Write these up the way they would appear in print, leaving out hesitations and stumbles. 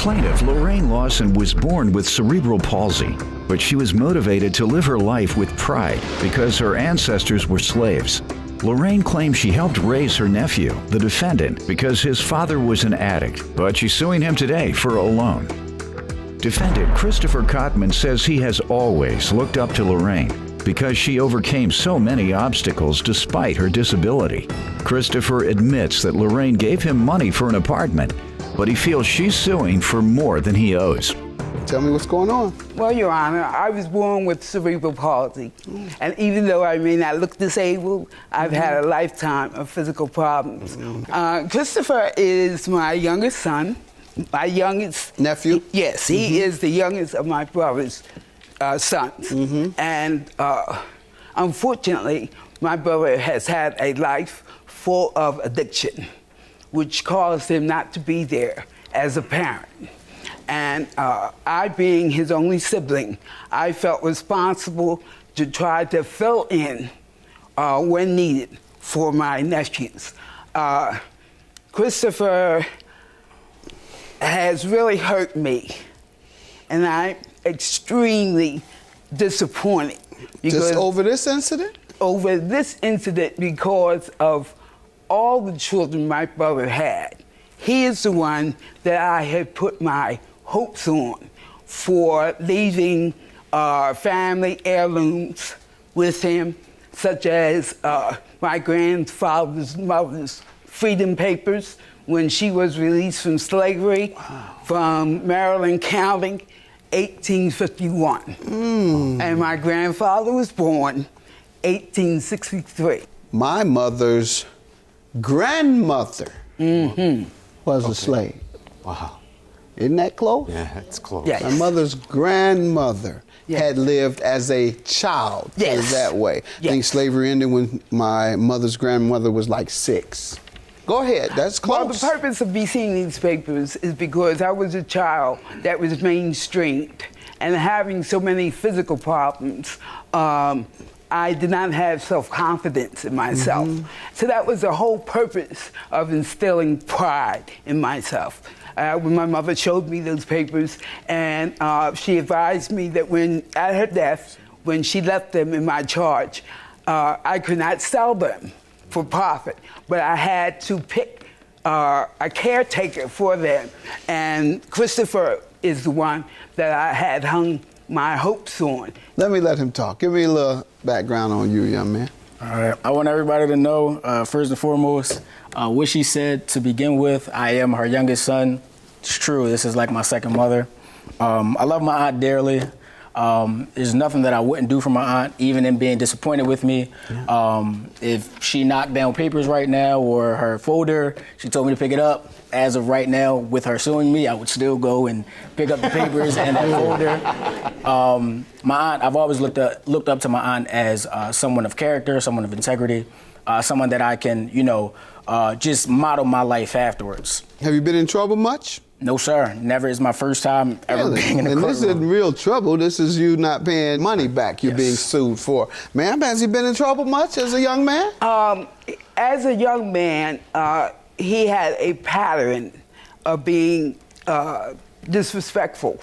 Plaintiff Lorraine Lawson was born with cerebral palsy, but she was motivated to live her life with pride because her ancestors were slaves. Lorraine claims she helped raise her nephew, the defendant, because his father was an addict, but she's suing him today for a loan. Defendant Christopher Cotman says he has always looked up to Lorraine because she overcame so many obstacles despite her disability. Christopher admits that Lorraine gave him money for an apartment, but he feels she's suing for more than he owes. Tell me what's going on. Well, Your Honor, I was born with cerebral palsy. And even though I may not look disabled, I've had a lifetime of physical problems. Christopher is my youngest son, my youngest... Nephew? Yes, he is the youngest of my brother's sons. And unfortunately, my brother has had a life full of addiction, which caused him not to be there as a parent. And I, being his only sibling, I felt responsible to try to fill in when needed for my nephews. Christopher has really hurt me, and I'm extremely disappointed. Just over this incident? Over this incident because of all the children my brother had. He is the one that I had put my hopes on for leaving family heirlooms with him, such as my grandfather's mother's freedom papers when she was released from slavery from Maryland County, 1851. And my grandfather was born 1863. My mother's grandmother was a slave. Wow. Isn't that close? Yeah, it's close. Yes. My mother's grandmother had lived as a child. Put it that way. I think slavery ended when my mother's grandmother was like 6. Go ahead, that's close. Well, the purpose of me seeing these papers is because I was a child that was mainstreamed, and having so many physical problems, I did not have self-confidence in myself. So that was the whole purpose of instilling pride in myself. When my mother showed me those papers, and she advised me that at her death, when she left them in my charge, I could not sell them for profit, but I had to pick a caretaker for them. And Christopher is the one that I had hung my hopes on. Let him talk. Give me a little background on you, young man. All right. I want everybody to know, first and foremost, what she said to begin with. I am her youngest son. It's true. This is like my second mother. I love my aunt dearly. There's nothing that I wouldn't do for my aunt, even in being disappointed with me. If she knocked down papers right now or her folder, she told me to pick it up. As of right now, with her suing me, I would still go and pick up the papers and that folder. My aunt, I've always looked up to my aunt as someone of character, someone of integrity, someone that I can, just model my life afterwards. Have you been in trouble much? No, sir. Never. Is my first time ever being in a courtroom. And this isn't real trouble. This is you not paying money back you're being sued for. Ma'am, has he been in trouble much as a young man? As a young man, he had a pattern of being disrespectful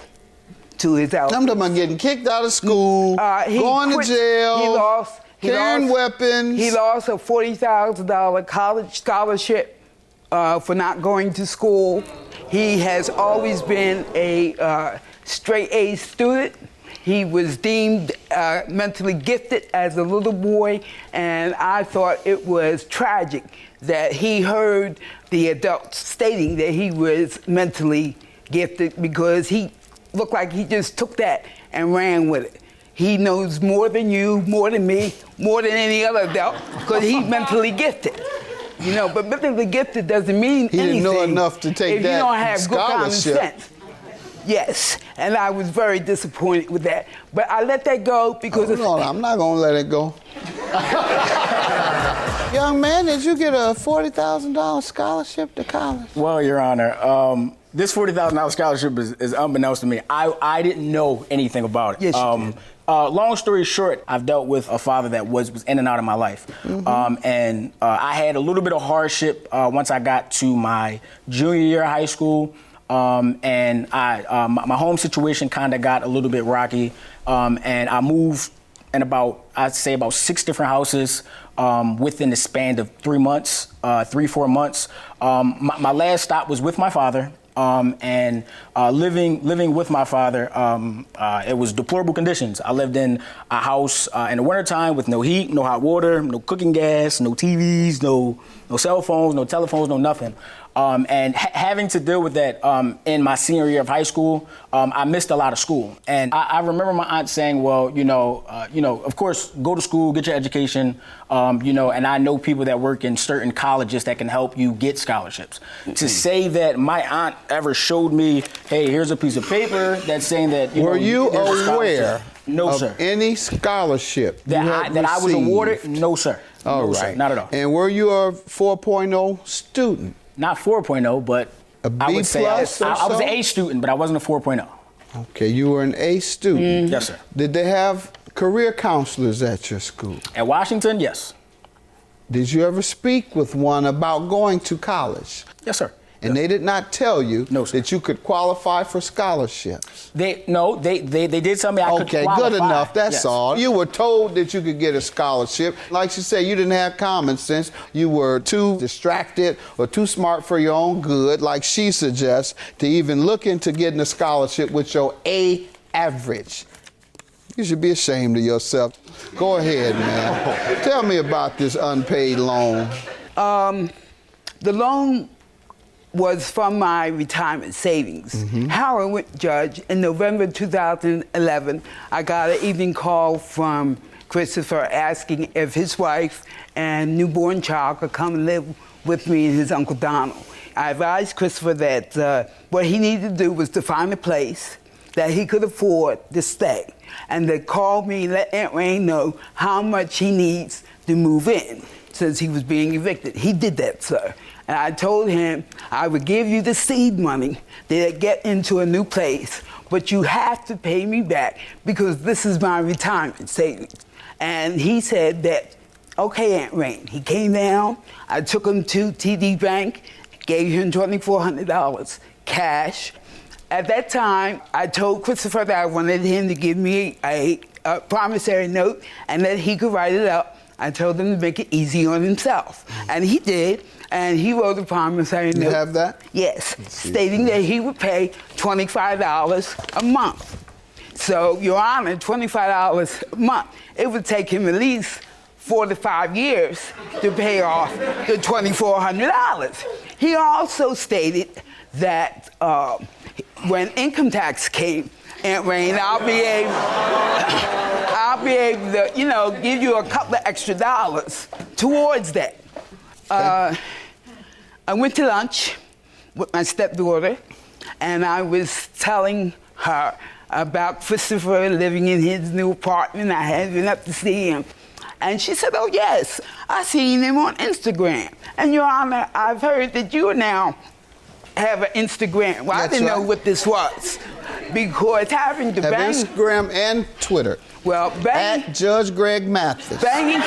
to his elders. I'm talking about getting kicked out of school, going to jail, carrying weapons. He lost a $40,000 college scholarship for not going to school. He has always been a straight A student. He was deemed mentally gifted as a little boy, and I thought it was tragic that he heard the adults stating that he was mentally gifted, because he looked like he just took that and ran with it. He knows more than you, more than me, more than any other adult, because he's mentally gifted. But mentally gifted doesn't mean anything. He didn't know enough to take that scholarship. If you don't have good common sense. Yes, and I was very disappointed with that. But I let that go because... I'm not going to let it go. Young man, did you get a $40,000 scholarship to college? Well, Your Honor, this $40,000 scholarship is unbeknownst to me. I didn't know anything about it. Yes, you did. Long story short, I've dealt with a father that was in and out of my life. I had a little bit of hardship once I got to my junior year of high school. and my home situation kind of got a little bit rocky, and I moved in I'd say about 6 different houses within the span of 3 months, 4 months. My last stop was with my father. And living with my father, it was deplorable conditions. I lived in a house in the wintertime with no heat, no hot water, no cooking gas, no TVs, no cell phones, no telephones, no nothing. And having to deal with that in my senior year of high school, I missed a lot of school. And I remember my aunt saying, well, of course, go to school, get your education, and I know people that work in certain colleges that can help you get scholarships. Mm-hmm. To say that my aunt ever showed me, hey, here's a piece of paper that's saying that, Were you aware no, of sir. any scholarship that I was awarded? No, sir. All no, right. Sir, not at all. And were you a 4.0 student? Not 4.0, but a B I would say I was an an A student, but I wasn't a 4.0. Okay, you were an A student. Mm-hmm. Yes, sir. Did they have career counselors at your school? At Washington, yes. Did you ever speak with one about going to college? Yes, sir. And they did not tell you that you could qualify for scholarships? They did tell me I could qualify. Okay, good enough, that's yes. all. You were told that you could get a scholarship. Like you said, you didn't have common sense. You were too distracted or too smart for your own good, like she suggests, to even look into getting a scholarship with your A average. You should be ashamed of yourself. Go ahead, man. Tell me about this unpaid loan. The loan was from my retirement savings. Mm-hmm. Howard, Judge, in November 2011, I got an evening call from Christopher asking if his wife and newborn child could come and live with me and his Uncle Donald. I advised Christopher that what he needed to do was to find a place that he could afford to stay, and to call me and let Aunt Rain know how much he needs to move in since he was being evicted. He did that, sir. And I told him I would give you the seed money to get into a new place, but you have to pay me back because this is my retirement savings. And he said that, okay, Aunt Rain. He came down, I took him to TD Bank, gave him $2,400 cash. At that time, I told Christopher that I wanted him to give me a promissory note and that he could write it up. I told him to make it easy on himself. And he did, and he wrote a promissory note. You have that? Yes, stating that he would pay $25 a month. So, Your Honor, $25 a month, it would take him at least 4 to 5 years to pay off the $2,400. He also stated that when income tax came, Aunt Rain, I'll be able to, give you a couple of extra dollars towards that. I went to lunch with my stepdaughter, and I was telling her about Christopher living in his new apartment. I had been up to see him. And she said, oh, yes, I seen him on Instagram. And, Your Honor, I've heard that you now have an Instagram. Well, I didn't know what this was. Because having to bang... Instagram and Twitter. Well, bang... At Judge Greg Mathis. Banging...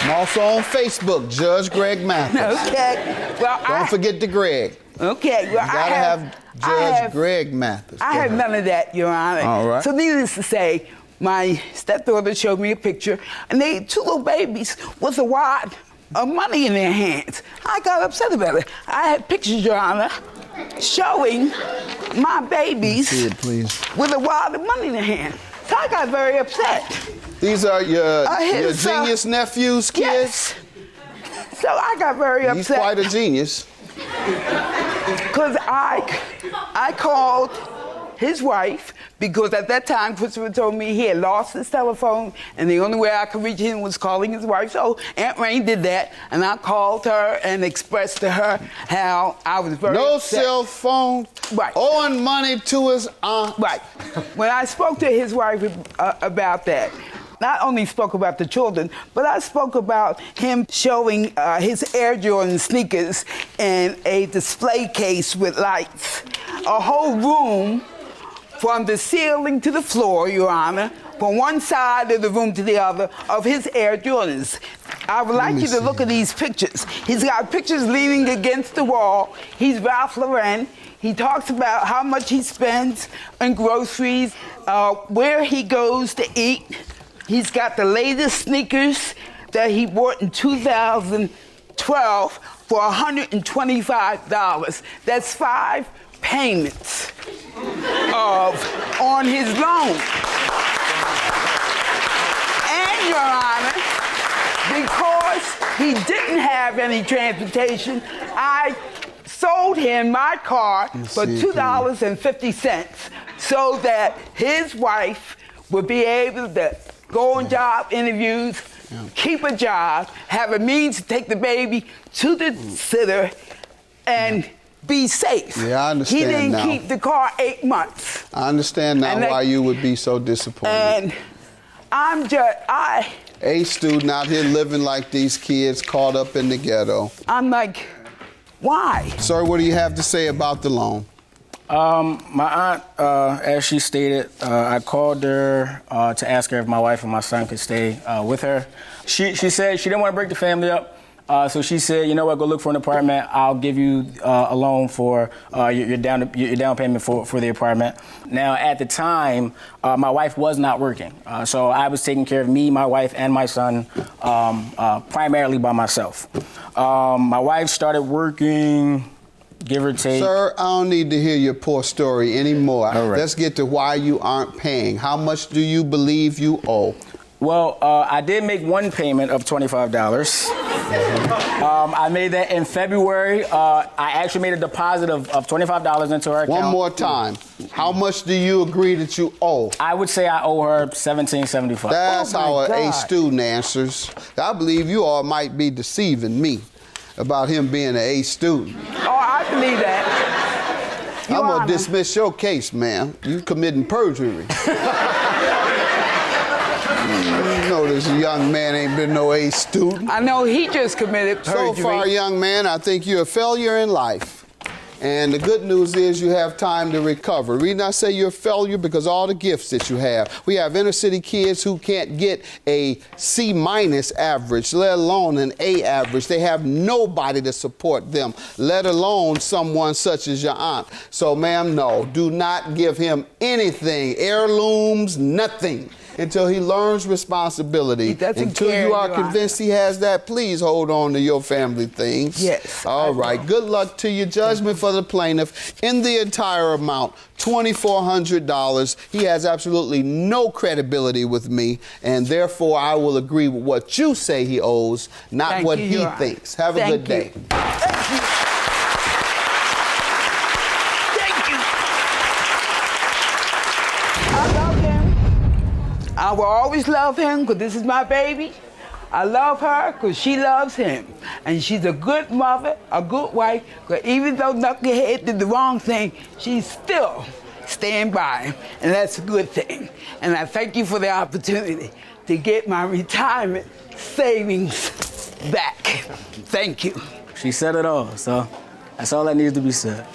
I'm also on Facebook, Judge Greg Mathis. Okay. Well, Don't forget the Greg. Okay. Well, you gotta have Judge Greg Mathis. I have none of that, Your Honor. All right. So needless to say, my stepdaughter showed me a picture, and they two little babies with a wad of money in their hands. I got upset about it. I had pictures, Your Honor, showing my babies see it, please. With a wad of money in their hand. So I got very upset. These are your genius nephew's kids? Yes. So I got very upset. He's quite a genius. Because I called his wife, because at that time Christopher told me he had lost his telephone and the only way I could reach him was calling his wife. So Aunt Rain did that, and I called her and expressed to her how I was very upset. Cell phone, right. Owing money to his aunt. Right. When I spoke to his wife about that, not only spoke about the children, but I spoke about him showing his Air Jordan sneakers in a display case with lights. A whole room from the ceiling to the floor, Your Honor, from one side of the room to the other of his Air Jordans. I would like you to look at these pictures. He's got pictures leaning against the wall. He's Ralph Lauren. He talks about how much he spends on groceries, where he goes to eat. He's got the latest sneakers that he bought in 2012 for $125. That's 5 payments on his loan. And, Your Honor, because he didn't have any transportation, I sold him my car for $2.50 so that his wife would be able to go on job interviews, keep a job, have a means to take the baby to the sitter, and be safe. Yeah, I understand. He didn't now. keep the car 8 months. I understand now why you would be so disappointed. And A student out here living like these kids caught up in the ghetto. I'm like, why? Sir, what do you have to say about the loan? My aunt, as she stated, I called her to ask her if my wife and my son could stay with her. She said she didn't want to break the family up, so she said, you know what, go look for an apartment. I'll give you a loan for your down payment for the apartment. Now, at the time, my wife was not working, so I was taking care of me, my wife, and my son primarily by myself. My wife started working, give or take. Sir, I don't need to hear your poor story anymore. All right. Let's get to why you aren't paying. How much do you believe you owe? Well, I did make one payment of $25. I made that in February. I actually made a deposit of $25 into her account. One more time. How much do you agree that you owe? I would say I owe her $17.75. That's Oh, how my an A God. student answers. I believe you all might be deceiving me about him being an A student. Oh, I believe that. Your I'm going Honor. to dismiss your case, ma'am. You committing perjury. You know this young man ain't been no A student. I know he just committed perjury. So far, young man, I think you're a failure in life. And the good news is you have time to recover. The reason I say you're a failure because all the gifts that you have. We have inner city kids who can't get a C- average, let alone an A average. They have nobody to support them, let alone someone such as your aunt. So, ma'am, no, do not give him anything, heirlooms, nothing, until he learns responsibility. He doesn't Until care, you are Your convinced he has that, please hold on to your family things. Yes, All I right. will. Good luck to you. Judgment for the plaintiff in the entire amount, $2,400. He has absolutely no credibility with me, and therefore I will agree with what you say he owes, not Thank what you, he Your Honor. thinks. Have a Thank good day. you. Thank you. Thank you. I love him. I will always love him because this is my baby. I love her because she loves him. And she's a good mother, a good wife, because even though Knucklehead did the wrong thing, she's still staying by him. And that's a good thing. And I thank you for the opportunity to get my retirement savings back. Thank you. She said it all, so that's all that needs to be said.